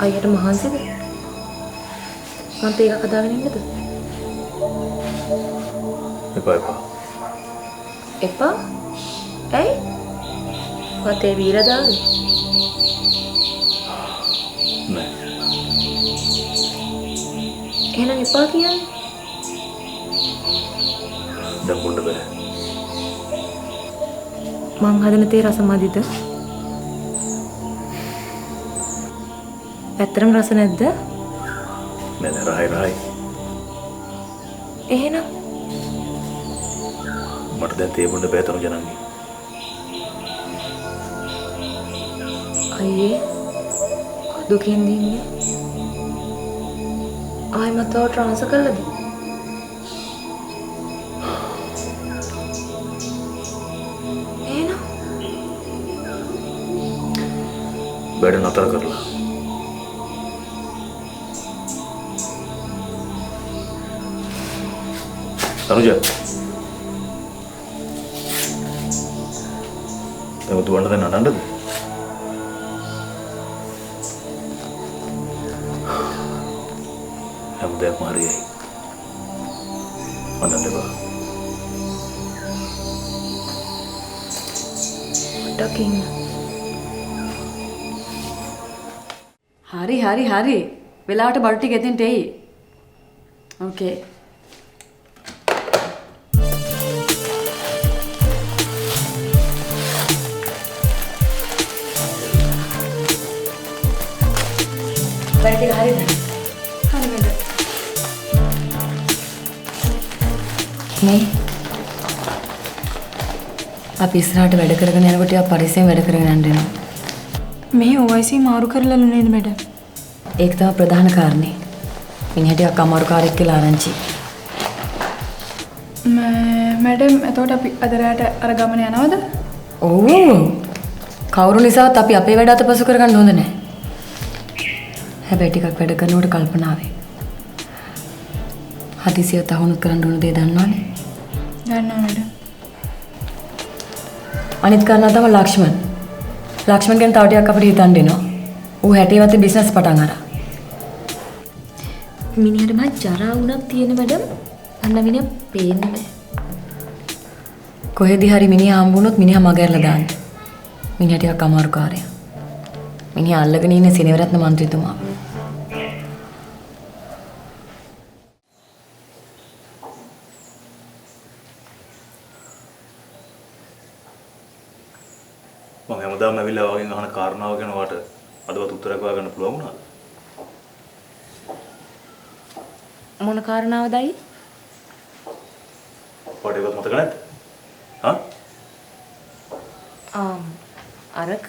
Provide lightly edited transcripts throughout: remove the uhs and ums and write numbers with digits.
අයියට මහන්සිද? මම තේ එකක් හදාගෙන ඉන්නද? එපා එපා. එපා? ඇයි? වතේ වීරදාවේ? නෑ. එහෙනම් එපා කියන්නේ? දැන් බොන්න බෑ. මං හදන තේ රස මදිද? ඇත්තටම රස නැද්ද? නෑ නෑ රහයි. එහෙනම් මට දැන් තේ බොන්න බෑ තනු ජනන්ගේ. අයියේ දුකින් දින්නේ ආයෙමත් තව ට්‍රාන්ස්ෆර් කළාද? එහෙනම් වැඩ නතර කරලා තනුජ දැන් දුවන්න දැන් අඬන්නද? හැමදේම හරියයි. අඬන්න එපා. ඩකින් හරි වෙලාවට බඩු ටික එතෙන්ට එයි. ඕකේ. වැඩ ටික හරියද? හරි නේද? මේ අපි ඉස්සරහට වැඩ කරගෙන යනකොට යා පරිස්සම් වැඩ කරගෙන යන්න වෙනවා. මේ OIC මාරු කරලාලු නේද මැඩම්? ඒක තමයි ප්‍රධාන කාරණේ. මිනිහට යා අමාරු කාර්යයක් කියලා ආරංචි. මැඩම් එතකොට අපි අද රාට අර ගමන යනවද? ඔව්. කවුරු නිසාවත් අපි අපේ වැඩ අතපසු කරගන්න හොඳ නැහැ. හැබැයි ටිකක් වැඩ කරනකොට කල්පනාවේ. හදිසිය තහවුරු කරන්න ඕන දේ දන්නවනේ. දන්නවා මැඩම්. අනිත් කාරණා තමයි ලක්ෂ්මන්. ලක්ෂ්මන් ගැන තව ටිකක් අපිට හිතන්න දෙනවා. ඌ 60 වත්තේ බිස්නස් පටන් අරන්. මිනිහට මා ජරා වුණක් තියෙන මැඩම්. අන්න මිනිහ පේන්න බෑ. කොහෙදි හරි මිනිහා හම්බුනොත් මිනිහා මගහැරලා දාන්න. මිනිහා ටිකක් අමාරු කාර්යයක්. මිනිහා අල්ලගෙන ඉන්නේ සෙනවිරත්න මන්ත්‍රීතුමා. මම හැමදාම ඇවිල්ලා වගේ අහන කාරණාව ගැන වාට අදවත් උත්තරයක් හොයාගන්න පුළුවන් වුණාද? මොන කාරණාවදයි? වාට ඒවත් මතක නැද්ද? හා? අරක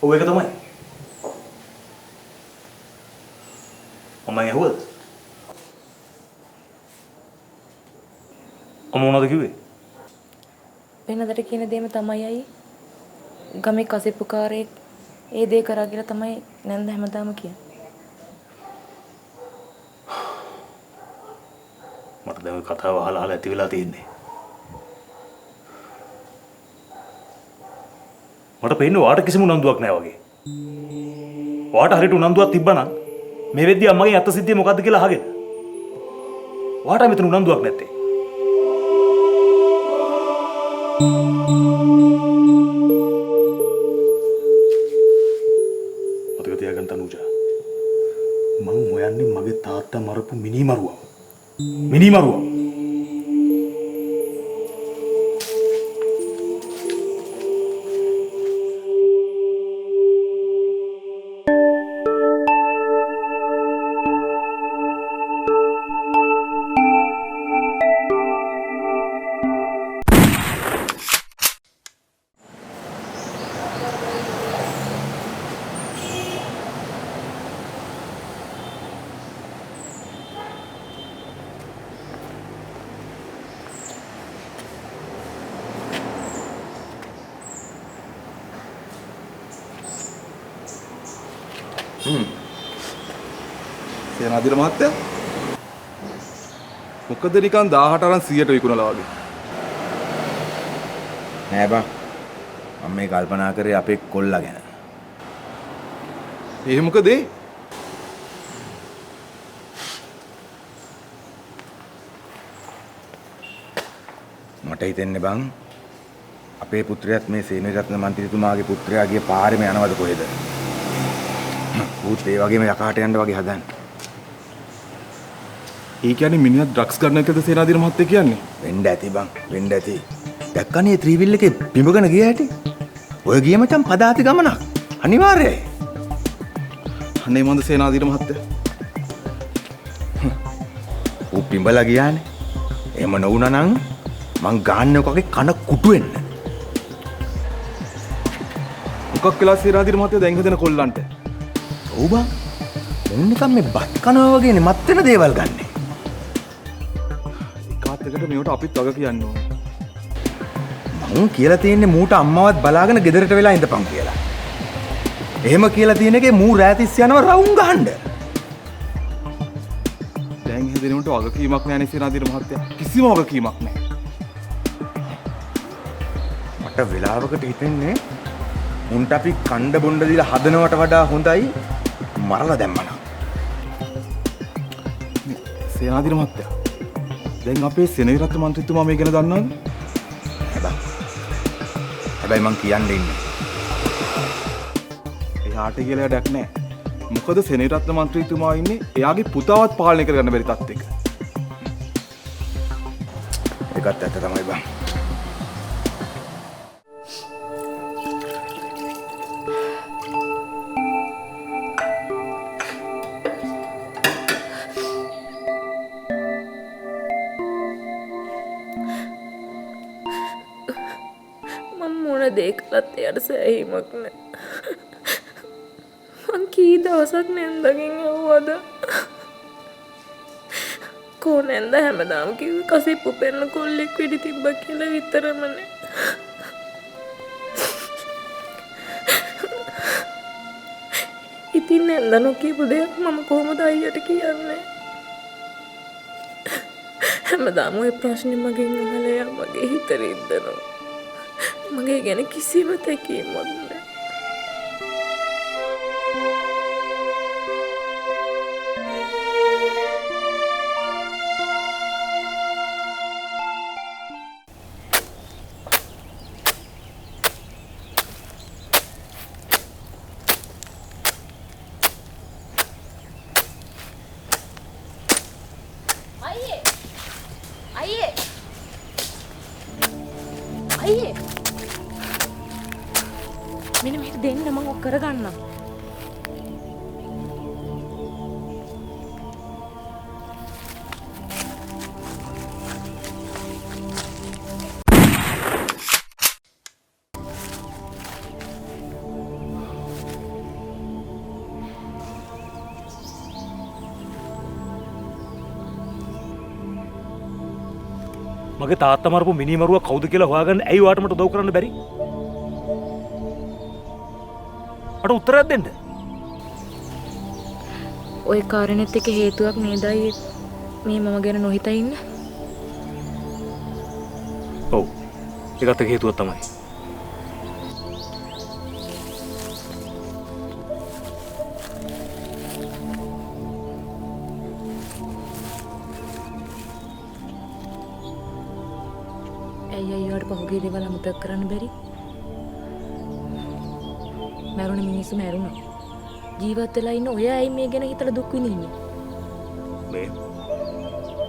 ඔව් ඒක තමයි. මම ඇහුවද? මොනවද කිව්වේ? වෙනදට කියන දේම තමයි අයියේ. ගමේ කසිප්පුකාරයෙක් ඒ දේ කරා කියලා තමයි නැන්ද හැමදාම කියන්නේ. මට දැන් ඔය කතාව අහලා ඇති වෙලා තියෙන්නේ. මට පේන්නේ වාට කිසිම උනන්දුවක් නැහැ වගේ. වාට හරියට උනන්දුවක් තිබ්බනම් මේ වෙද්දි අම්මගේ අත සිද්ධිය මොකද්ද කියලා අහගෙන. වාට මෙතන උනන්දුවක් නැත්තේ. මතක තියාගන්න තනුජා. මං හොයන්නේ මගේ තාත්තා මරපු මිනිමරුවා. මිනිමරුවා. සේනාධිර මහත්තයා මොකද නිකන් 18 අරන් 100ට විකුණලා වගේ. නෑ බං. මම මේ කල්පනා කරේ අපේ කොල්ලා ගැන. ඒ මොකද ඒ? මට හිතෙන්නේ බං අපේ පුත්‍රයාත් මේ සේනාරත්න මන්ත්‍රීතුමාගේ පුත්‍රයා ගිය පාරේම යනවද කොහෙද? ඌත් ඒ වගේම යකාට යන්න වගේ හදන්නේ. ඒ කියන්නේ මිනිහා ඩ්‍රග්ස් ගන්න එකද සේනාධිර මහත්තයා කියන්නේ? වෙන්න ඇති බං වෙන්න ඇති. දැක්කනේ ත්‍රිවිල් එකේ පිඹගෙන ගිය හැටි. ඔය ගිය මචං පදාති ගමනක්. අනිවාර්යයි. අනේ මොන්ද සේනාධිර මහත්තයා. ඌ පිඹලා ගියානේ. එහෙම නොවුනා නම් මං ගාන්නේ ඔකගේ කන කුටු වෙන්න. මොකක් වෙලා සේනාධිර මහත්තයා දැන් හදන කොල්ලන්ට? ඔව් බං. දැන් නිකන් මේ බත් කනවා වගේනේ මත් වෙන දේවල් ගන්නෙ. ඒකාත් එකට මේවට අපිත් වග කියන්න ඕනේ. මං කියලා තියෙන්නේ මූට අම්මවත් බලාගෙන ගෙදරට වෙලා ඉඳපන් කියලා. එහෙම කියලා තියෙන එකේ මූ රැතිස් යනවා රවුම් ගහන්න. දැන් හැදෙනවට වගකීමක් නැහැ නේ සේනාධිර මහත්තයා. කිසිම වගකීමක් නැහැ. මට වෙලාවකට හිතෙන්නේ උන්ට අපි කණ්ඩ බොණ්ඩ දීලා හදනවට වඩා හොඳයි මරලා දැම්මනම්. සේනාධිර මහත්තයා. දැන් අපේ සේනාධිරත්න මන්ත්‍රීතුමා මේ ගැන දන්නවද? හැබැයි මං කියන්නේ ඉන්නේ. එයාට කියලා වැඩක් නැහැ. මොකද සේනාධිරත්න මන්ත්‍රීතුමා ඉන්නේ එයාගේ පුතාවත් පාලනය කරගන්න බැරි තත්ත්වයක. ඒකත් ඇත්ත තමයි බං. දේ කළත් එයාට සෑහීමක් නෑ. මං කී දවසක් නැන්දගෙන් ඇහුවද? කෝ නැන්ද හැමදාම කිව්වේ කසිප්පු පෙන්න කොල්ලෙක් වෙඩි තිබ්බා කියලා විතරමනේ. ඉතින් නැන්ද නොකියපු දෙයක් මම කොහොමද අයියට කියන්නේ? හැමදාම ওই ප්‍රශ්නේ මගෙන් අහලා එයා මගේ හිත රිද්දනවා. මගේ ගැන කිසිම තැකීමක් නැහැ. අයියේ මෙන්න මේක දෙන්න මම ඔක් කරගන්නම්. මගේ තාත්තා මරපු මිනිමරුවා කවුද කියලා හොයාගන්න ඇයි ඔයාට මට උදව් කරන්න බැරි? මට උත්තරයක් දෙන්න. ඔය කාරණෙත් එක හේතුවක් නේදයි මේ මම ගැන නොහිතා ඉන්න. ඔව්. ඒකත් එක හේතුවක් තමයි. ඇයි අයියාට පහුගිය දේවල් අමතක කරන්න බැරි? මැරුණ මිනිස්සු මැරුණා. ජීවත් වෙලා ඉන්න ඔය ඇයි මේ ගැන හිතලා දුක් විඳින්නේ? මේ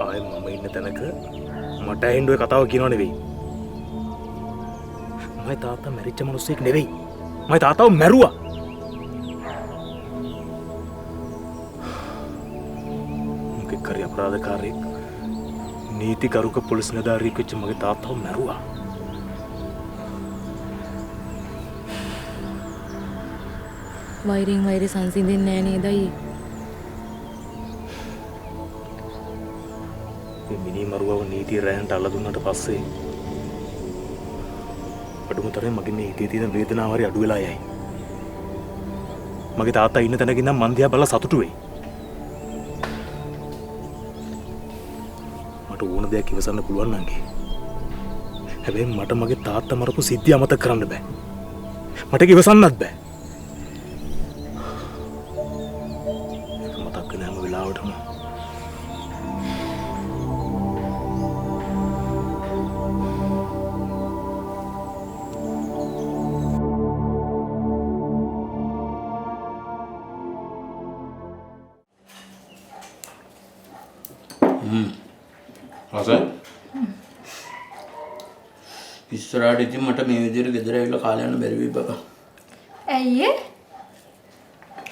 ආයෙ මම ඉන්න තැනක මට ඇහෙන්න ඔය කතාව කියනව නෙවෙයි. මගේ තාත්තා මැරිච්ච මිනිස්සෙක් නෙවෙයි. මගේ තාත්තව මැරුවා. මොකෙක් කරේ අපරාධකාරයෙක් නීතිගරුක පොලිස් නිලධාරියෙක් වෙච්ච මගේ තාත්තව මැරුවා. වෛරයෙන් වෛරය සංසිඳෙන්නේ නැහැ නේද අයියේ? මේ මිනිමරුවව නීතිය රැහන්ට අල්ල දුන්නාට පස්සේ අඩුම තරමේ මගේ මේ හිතේ තියෙන වේදනාව හරි අඩු වෙලා යයි. මගේ තාත්තා ඉන්න තැනක ඉඳන් මන් දිහා බලලා සතුටු වෙයි. මට ඕන දෙයක් ඉවසන්න පුළුවන් නංගි. හැබැයි මට මගේ තාත්තා මරපු සිද්ධිය අමතක කරන්න බෑ. මට ඒක ඉවසන්නත් බෑ. රසයි. ඉස්සරහට ඉතින් මට මේ විදිහට ගෙදර ඇවිල්ලා කාලය යන්න බැරි වෙයි බබා. ඇයි ඒ?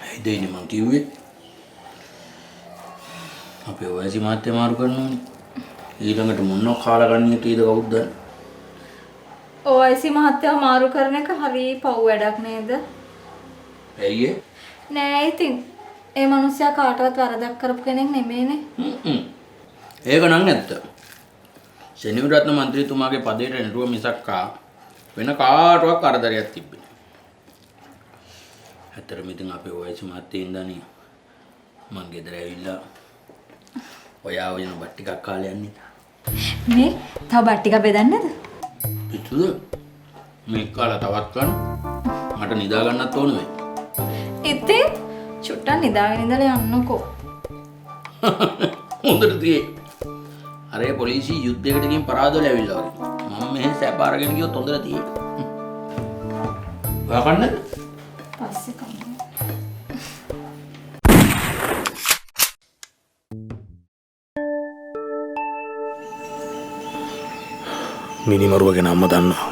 ඇයි දෙන්නේ මං කිව්වේ? අපි ඔයසි මාත්‍ය මාරු කරනෝනේ. ඊළඟට මොනවා කාලා ගන්න කීයද කවුද දන්නේ? OIC මහත්තයා මාරු කරන එක හරි පව් වැඩක් නේද? ඇයි ඒ? නෑ ඉතින් ඒ මිනිස්සයා කාටවත් වරදක් කරපු කෙනෙක් නෙමෙයිනේ. ඒක නම් ඇත්ත. සෙනවිරත්න මන්ත්‍රීතුමාගේ පදයට එනරුව මිසක් වෙන කාටවත් කරදරයක් තිබ්බේ නෑ. ඇත්තටම ඉතින් අපේ OIC මහත්තයා ඉඳන්නේ මං ගෙදර ඇවිල්ලා ඔයා වෙන බත් ටිකක් කාලා යන්නේ. මේ තව බත් ටික බෙදන්නද? පිටුද? මේ කාලා තවත් ගන්න. මට නිදා ගන්නත් ඕන වෙයි. ඉතින් චුට්ටක් නිදාගෙන ඉඳලා යන්නකෝ. හොඳට තියේ. අර ඒ පොලිසිය යුද්ධයකට ගිහින් පරාදවල ඇවිල්ලා වගේ. මම මෙහෙන් සැප අරගෙන ගියොත් හොඳට තියේ. ඔයා කන්නද? පස්සේ කන්න. මිනිමරුව ගැන අම්ම දන්නවා.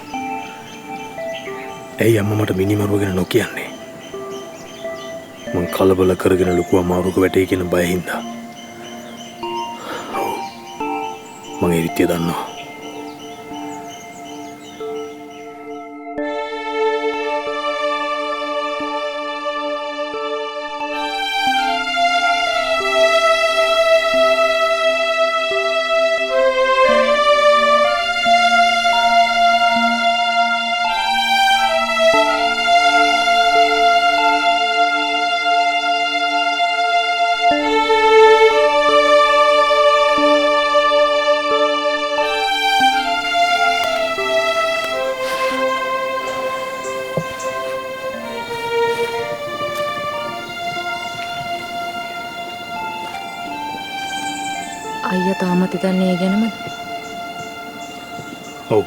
ඇයි අම්ම මට මිනිමරුව ගැන නොකියන්නේ? මං කලබල කරගෙන ලොකු අමාරුවක වැටේ කියන බය හින්දා. ඔව්. මං ඒ විත්‍ය දන්නවා. අයියා තාමත් හිතන්නේ ඒ ගැනමද? ඔව්.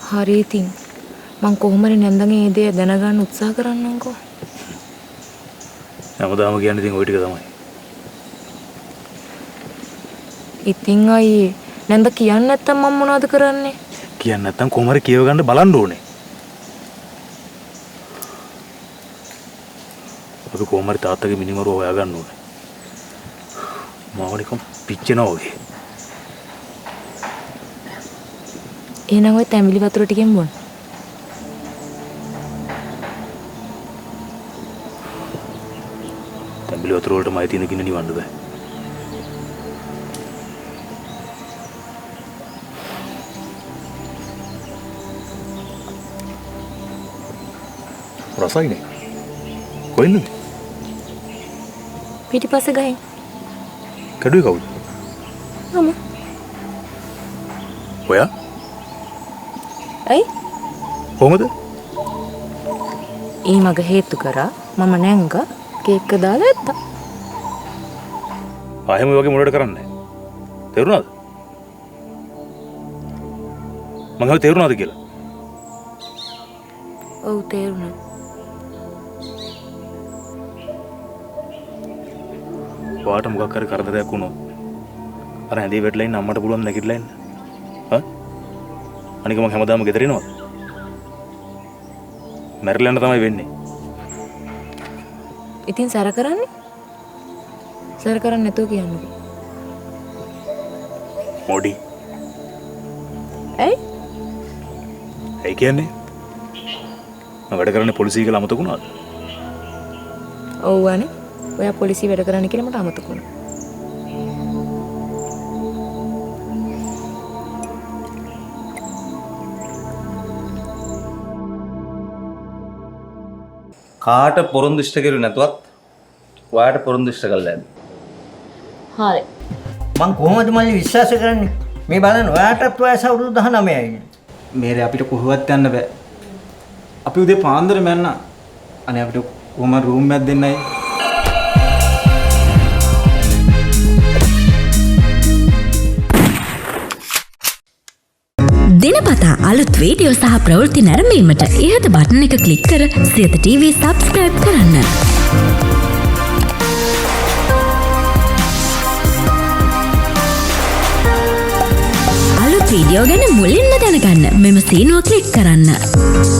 හරි ඉතින් මං කොහොම හරි නැන්දගේ ඒ දේ දැනගන්න උත්සාහ කරන්නම්කෝ. හැමදාම කියන්නේ ඉතින් ওই ටික තමයි. ඉතින් අයියේ නැන්ද කියන්නේ නැත්තම් මම මොනවද කරන්නේ? කියන්නේ නැත්තම් කොහොම හරි කියව ගන්න බලන්න ඕනේ. අපි කොහොම හරි තාත්තගේ මිනිමරුව හොයාගන්න ඕනේ. මාව නිකන් පිච්චෙනවා වගේ. එහෙනම් ඔය තැඹිලි වතුර ටිකෙන් බොන්න. තැඹිලි වතුර වලට මයි තියෙන කින නිවන්න බෑ. රසයිනේ. කොහෙන්ද? පිටිපස්සේ ගහින්. කඩුවේ කවුද? මම. ඔයා? ඇයි? කොහමද? ඊ මග හේතු කරා මම නැංග කේක් එක දාලා ඇත්තා. ආයෙම ඔය වගේ මොනවද කරන්නේ? තේරුණාද? මං හරි තේරුණාද කියලා? ඔව් තේරුණා. ඔයාට මොකක් හරි කරදරයක් වුණොත් අර ඇඳේ වැටලා ඉන්න අම්මට පුළුවන් නැගිටලා ඉන්න. හා? අනික මං හැමදාම ගෙදර එනවද? මැරිලා යන්න තමයි වෙන්නේ. ඉතින් සැර කරන්නේ? සැර කරන්නේ නැතුව කියන්නකෝ. මොඩි. ඇයි? ඒ කියන්නේ මම වැඩ කරන්නේ පොලිසිය කියලා අමතක වුණාද? ඔව් අනේ. ඔයා පොලිසිය වැඩ කරන්න කියලා මට අමතක වුණා. කාට පොරොන්දු ඉෂ්ට කෙරුවේ නැතුවත් ඔයාට පොරොන්දු ඉෂ්ට කළා ඇති. හරි. මං කොහොමද මල්ලි විශ්වාස කරන්නේ? මේ බලන්න ඔයාටත් වයස අවුරුදු 19යි. මේරේ අපිට කොහොවත් යන්න බෑ. අපි උදේ පාන්දර මැන්න. අනේ අපිට කොහොම රූම් එකක් දෙන්නයි. දිනපතා අලුත් වීඩියෝ සහ ප්‍රවෘත්ති නැරඹීමට ඉහත බටන් එක ක්ලික් කර සියත TV සබ්ස්ක්‍රයිබ් කරන්න. වීඩියෝ ගැන මුලින්ම දැනගන්න මෙම සීනුව ක්ලික් කරන්න.